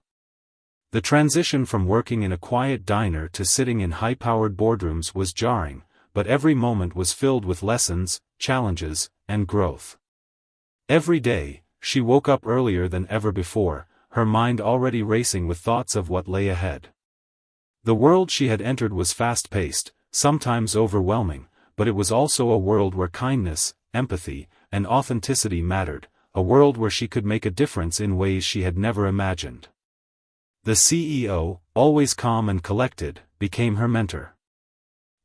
The transition from working in a quiet diner to sitting in high-powered boardrooms was jarring, but every moment was filled with lessons, challenges, and growth. Every day, she woke up earlier than ever before, her mind already racing with thoughts of what lay ahead. The world she had entered was fast-paced, sometimes overwhelming, but it was also a world where kindness, empathy, and authenticity mattered, a world where she could make a difference in ways she had never imagined. The CEO, always calm and collected, became her mentor.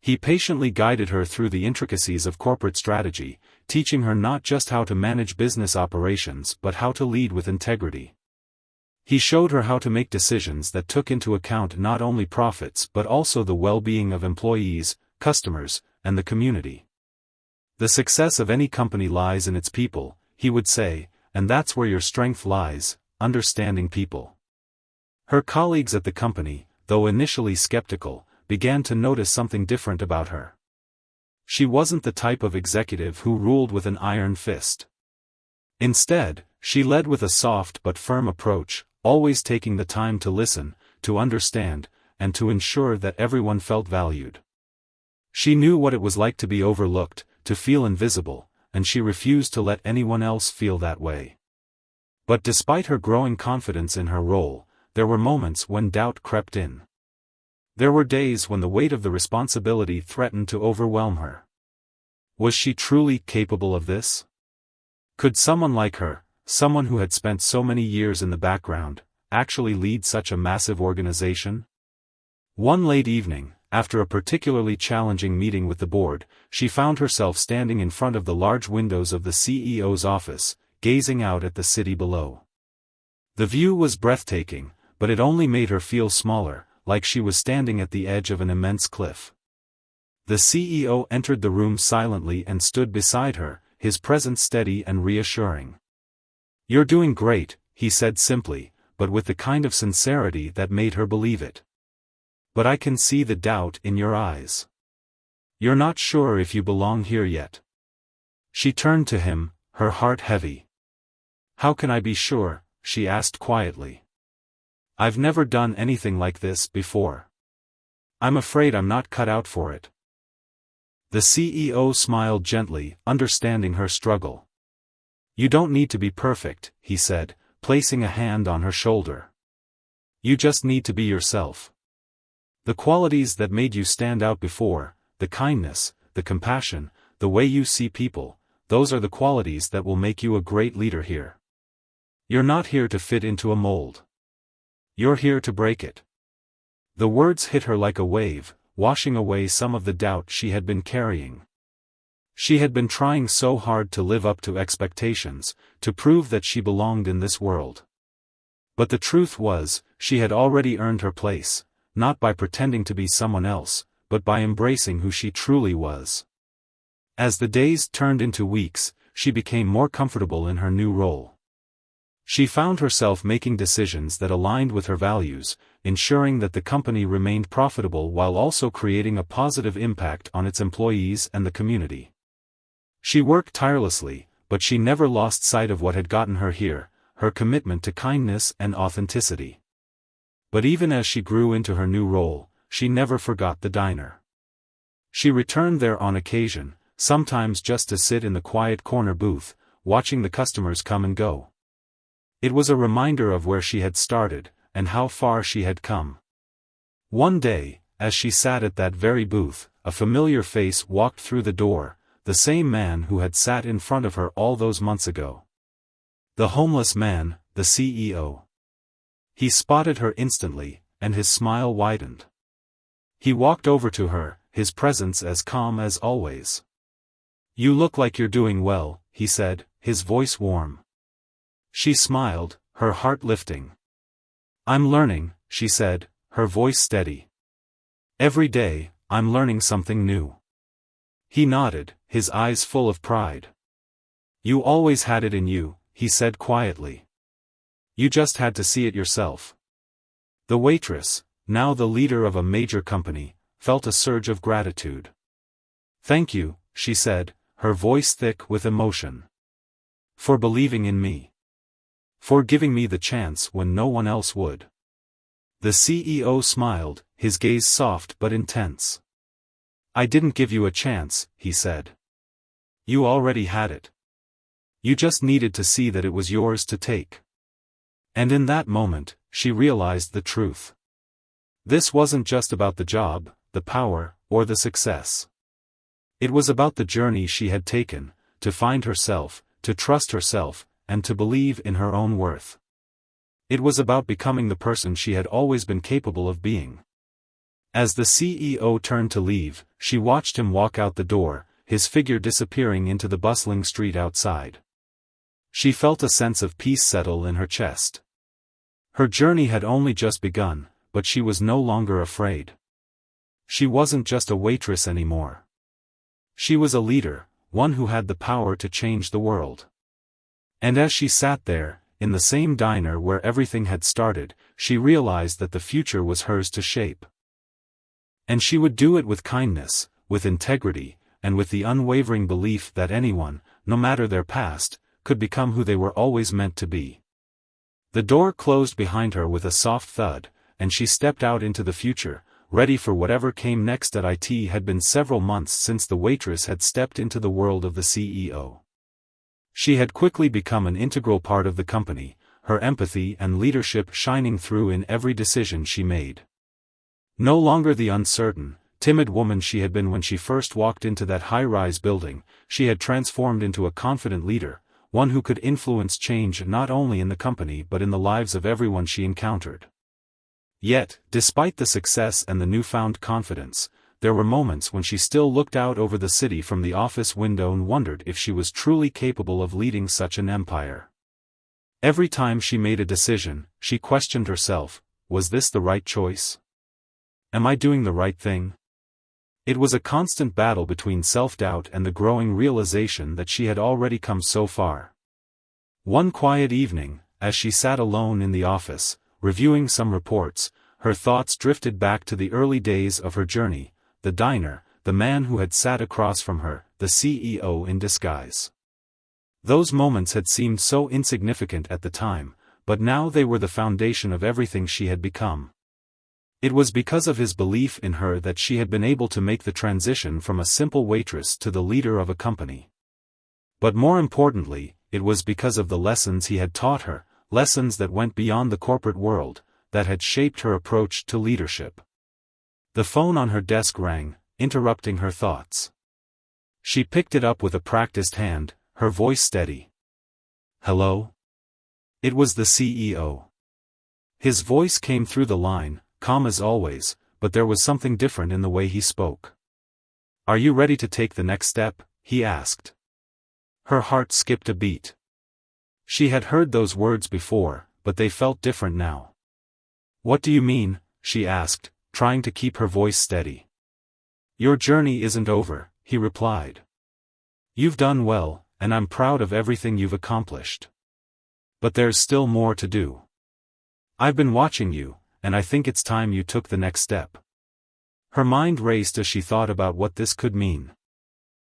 He patiently guided her through the intricacies of corporate strategy, teaching her not just how to manage business operations but how to lead with integrity. He showed her how to make decisions that took into account not only profits but also the well-being of employees, customers, and the community. The success of any company lies in its people, he would say, and that's where your strength lies, understanding people. Her colleagues at the company, though initially skeptical, began to notice something different about her. She wasn't the type of executive who ruled with an iron fist. Instead, she led with a soft but firm approach, always taking the time to listen, to understand, and to ensure that everyone felt valued. She knew what it was like to be overlooked, to feel invisible, and she refused to let anyone else feel that way. But despite her growing confidence in her role, there were moments when doubt crept in. There were days when the weight of the responsibility threatened to overwhelm her. Was she truly capable of this? Could someone like her, someone who had spent so many years in the background, actually lead such a massive organization? One late evening, after a particularly challenging meeting with the board, she found herself standing in front of the large windows of the CEO's office, gazing out at the city below. The view was breathtaking, but it only made her feel smaller, like she was standing at the edge of an immense cliff. The CEO entered the room silently and stood beside her, his presence steady and reassuring. "You're doing great," he said simply, but with the kind of sincerity that made her believe it. "But I can see the doubt in your eyes. You're not sure if you belong here yet." She turned to him, her heart heavy. "How can I be sure?" she asked quietly. I've never done anything like this before. I'm afraid I'm not cut out for it. The CEO smiled gently, understanding her struggle. You don't need to be perfect, he said, placing a hand on her shoulder. You just need to be yourself. The qualities that made you stand out before, the kindness, the compassion, the way you see people, those are the qualities that will make you a great leader here. You're not here to fit into a mold. You're here to break it. The words hit her like a wave, washing away some of the doubt she had been carrying. She had been trying so hard to live up to expectations, to prove that she belonged in this world. But the truth was, she had already earned her place, not by pretending to be someone else, but by embracing who she truly was. As the days turned into weeks, she became more comfortable in her new role. She found herself making decisions that aligned with her values, ensuring that the company remained profitable while also creating a positive impact on its employees and the community. She worked tirelessly, but she never lost sight of what had gotten her here, her commitment to kindness and authenticity. But even as she grew into her new role, she never forgot the diner. She returned there on occasion, sometimes just to sit in the quiet corner booth, watching the customers come and go. It was a reminder of where she had started, and how far she had come. One day, as she sat at that very booth, a familiar face walked through the door, the same man who had sat in front of her all those months ago. The homeless man, the CEO. He spotted her instantly, and his smile widened. He walked over to her, his presence as calm as always. You look like you're doing well, he said, his voice warm. She smiled, her heart lifting. I'm learning, she said, her voice steady. Every day, I'm learning something new. He nodded, his eyes full of pride. You always had it in you, he said quietly. You just had to see it yourself. The waitress, now the leader of a major company, felt a surge of gratitude. Thank you, she said, her voice thick with emotion. For believing in me. For giving me the chance when no one else would. The CEO smiled, his gaze soft but intense. I didn't give you a chance, he said. You already had it. You just needed to see that it was yours to take. And in that moment, she realized the truth. This wasn't just about the job, the power, or the success. It was about the journey she had taken, to find herself, to trust herself, and to believe in her own worth. It was about becoming the person she had always been capable of being. As the CEO turned to leave, she watched him walk out the door, his figure disappearing into the bustling street outside. She felt a sense of peace settle in her chest. Her journey had only just begun, but she was no longer afraid. She wasn't just a waitress anymore. She was a leader, one who had the power to change the world. And as she sat there, in the same diner where everything had started, she realized that the future was hers to shape. And she would do it with kindness, with integrity, and with the unwavering belief that anyone, no matter their past, could become who they were always meant to be. The door closed behind her with a soft thud, and she stepped out into the future, ready for whatever came next. It had been several months since the waitress had stepped into the world of the CEO. She had quickly become an integral part of the company, her empathy and leadership shining through in every decision she made. No longer the uncertain, timid woman she had been when she first walked into that high-rise building, she had transformed into a confident leader, one who could influence change not only in the company but in the lives of everyone she encountered. Yet, despite the success and the newfound confidence, there were moments when she still looked out over the city from the office window and wondered if she was truly capable of leading such an empire. Every time she made a decision, she questioned herself, was this the right choice? Am I doing the right thing? It was a constant battle between self-doubt and the growing realization that she had already come so far. One quiet evening, as she sat alone in the office, reviewing some reports, her thoughts drifted back to the early days of her journey, the diner, the man who had sat across from her, the CEO in disguise. Those moments had seemed so insignificant at the time, but now they were the foundation of everything she had become. It was because of his belief in her that she had been able to make the transition from a simple waitress to the leader of a company. But more importantly, it was because of the lessons he had taught her, lessons that went beyond the corporate world, that had shaped her approach to leadership. The phone on her desk rang, interrupting her thoughts. She picked it up with a practiced hand, her voice steady. "Hello?" It was the CEO. His voice came through the line, calm as always, but there was something different in the way he spoke. "Are you ready to take the next step?" he asked. Her heart skipped a beat. She had heard those words before, but they felt different now. "What do you mean?" she asked, trying to keep her voice steady. "Your journey isn't over," he replied. "You've done well, and I'm proud of everything you've accomplished. But there's still more to do. I've been watching you, and I think it's time you took the next step." Her mind raced as she thought about what this could mean.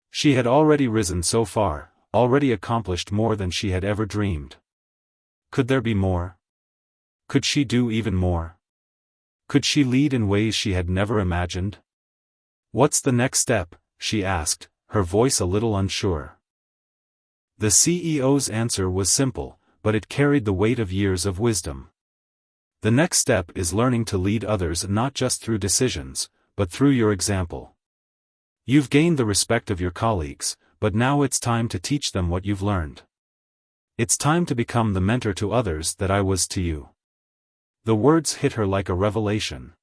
She had already risen so far, already accomplished more than she had ever dreamed. Could there be more? Could she do even more? Could she lead in ways she had never imagined? "What's the next step?" she asked, her voice a little unsure. The CEO's answer was simple, but it carried the weight of years of wisdom. "The next step is learning to lead others not just through decisions, but through your example. You've gained the respect of your colleagues, but now it's time to teach them what you've learned. It's time to become the mentor to others that I was to you." The words hit her like a revelation.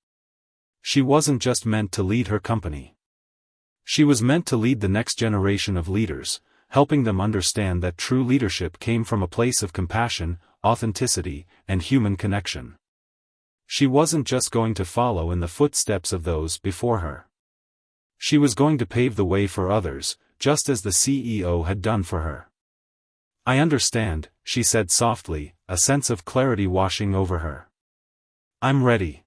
She wasn't just meant to lead her company. She was meant to lead the next generation of leaders, helping them understand that true leadership came from a place of compassion, authenticity, and human connection. She wasn't just going to follow in the footsteps of those before her. She was going to pave the way for others, just as the CEO had done for her. "I understand," she said softly, a sense of clarity washing over her. "I'm ready."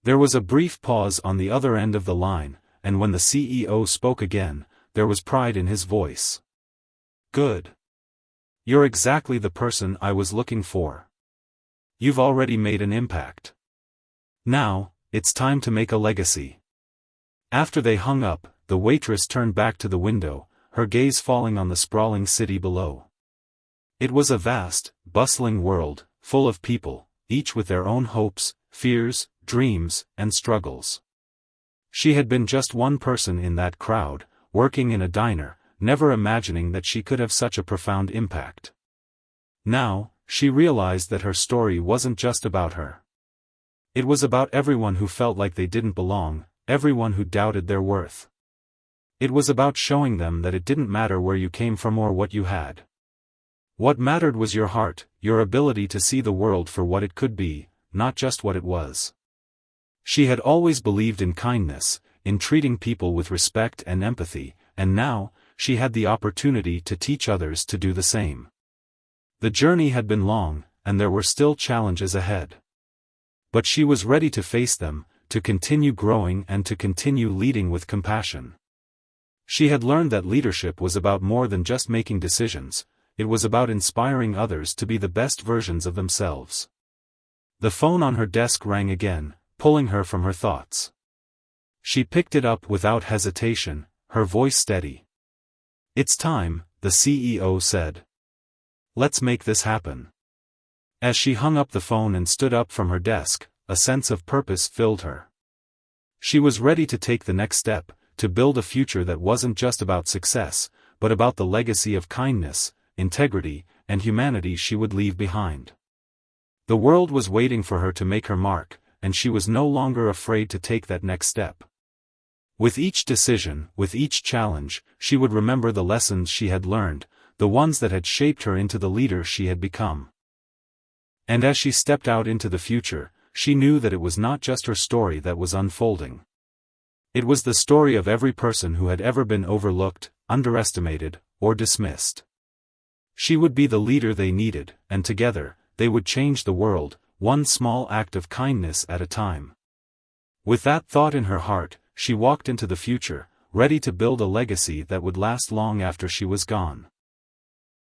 There was a brief pause on the other end of the line, and when the CEO spoke again, there was pride in his voice. "Good. You're exactly the person I was looking for. You've already made an impact. Now, it's time to make a legacy." After they hung up, the waitress turned back to the window, her gaze falling on the sprawling city below. It was a vast, bustling world, full of people, each with their own hopes, fears, dreams, and struggles. She had been just one person in that crowd, working in a diner, never imagining that she could have such a profound impact. Now, she realized that her story wasn't just about her. It was about everyone who felt like they didn't belong, everyone who doubted their worth. It was about showing them that it didn't matter where you came from or what you had. What mattered was your heart, your ability to see the world for what it could be, not just what it was. She had always believed in kindness, in treating people with respect and empathy, and now, she had the opportunity to teach others to do the same. The journey had been long, and there were still challenges ahead. But she was ready to face them, to continue growing and to continue leading with compassion. She had learned that leadership was about more than just making decisions, it was about inspiring others to be the best versions of themselves. The phone on her desk rang again, pulling her from her thoughts. She picked it up without hesitation, her voice steady. "It's time," the CEO said. "Let's make this happen." As she hung up the phone and stood up from her desk, a sense of purpose filled her. She was ready to take the next step, to build a future that wasn't just about success, but about the legacy of kindness, integrity, and humanity she would leave behind. The world was waiting for her to make her mark, and she was no longer afraid to take that next step. With each decision, with each challenge, she would remember the lessons she had learned, the ones that had shaped her into the leader she had become. And as she stepped out into the future, she knew that it was not just her story that was unfolding. It was the story of every person who had ever been overlooked, underestimated, or dismissed. She would be the leader they needed, and together, they would change the world, one small act of kindness at a time. With that thought in her heart, she walked into the future, ready to build a legacy that would last long after she was gone.